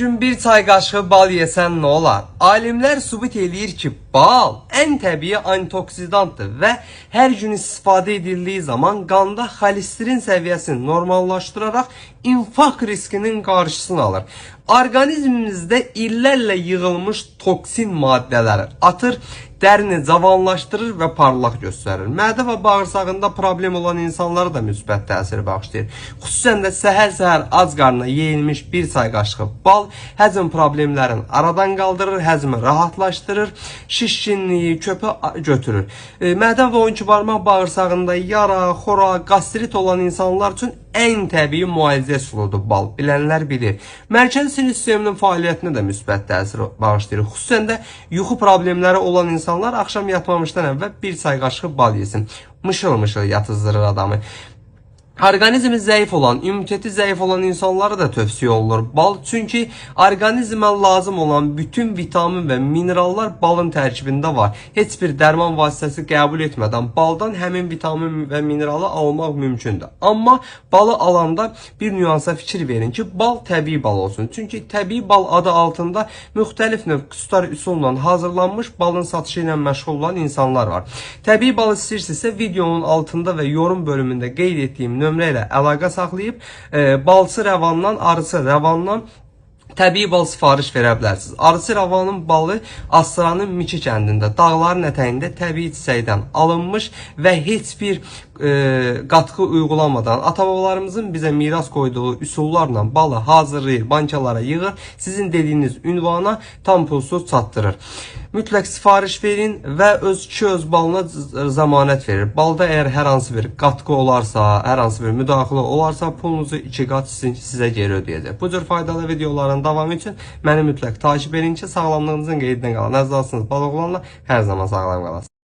gün bir çay qaşığı bal yesen nə olar? Alimlər sübut eləyir ki, bal ən təbii antioksidanttır və hər gün istifadə edildiyi zaman qanda xolesterin səviyyəsini normallaşdıraraq infarkt riskinin qarşısını alır. Orqanizmimizdə illərlə yığılmış toksin maddələri atır, dərini cavanlaşdırır və parlaq göstərir. Mədə və bağırsağında problem olan insanlara da müsbət təsir bağışlayır. Xüsusən də səhər-səhər ac qarnına yeyilmiş bir çay qaşığı bal həzm problemlərini aradan qaldırır, həzmi rahatlaşdırır, şişkinliyi, köpü götürür. Mədə və oyunçubarmaq bağırsağında yara, xora, qastrit olan insanlar üçün ən təbii müalicə üsuludur bal. Bilənlər bilir. Mərkəzi sinir sisteminin fəaliyyətinə də müsbət təsir bağışlayır. Xüsusən də yuxu problemləri olan insanlar axşam yatmamışdan əvvəl bir çay qaşığı bal yesin. Mışıl-mışıl yatızdırır adamı. Orqanizmi zəif olan, immuniteti zəif olan insanlara da tövsiyə olunur bal. Çünki orqanizmə lazım olan bütün vitamin və minerallar balın tərkibində var. Heç bir dərman vasitəsi qəbul etmədən baldan həmin vitamin və mineralı almaq mümkündür. Amma balı alanda bir nüansa fikir verin ki, bal təbii bal olsun. Çünki təbii bal adı altında müxtəlif növ kustar üsulla hazırlanmış balın satışı ilə məşğul olan insanlar var. Təbii bal istəyirsinizsə videonun altında və yorum bölümündə qeyd etdiyim nömrə ilə əlaqə saxlayıb balçı rəvandan, arısı rəvandan təbii bal sifariş verə bilərsiniz. Arısı rəvanın balı Astranın Miki kəndində, dağların ətəyində təbii çiçəkdən alınmış və heç bir qatqı uygulanmadan ata-babalarımızın bizə miras qoyduğu üsullarla balı hazırlayır, bankalara yığır, sizin dediyiniz ünvana tam pulsuz çatdırır. Mütləq sifariş verin və öz balına zəmanət verir. Balda əgər hər hansı bir qatqı olarsa, hər hansı bir müdaxilə olarsa, pulunuzu 2 qat sizə geri ödəyəcək. Bu cür faydalı videoların davamı üçün məni mütləq takip edin ki, sağlamlığınızın qeydinə qalın. Əzəlasınız bal oğlanla hər zaman sağlam qalasınız.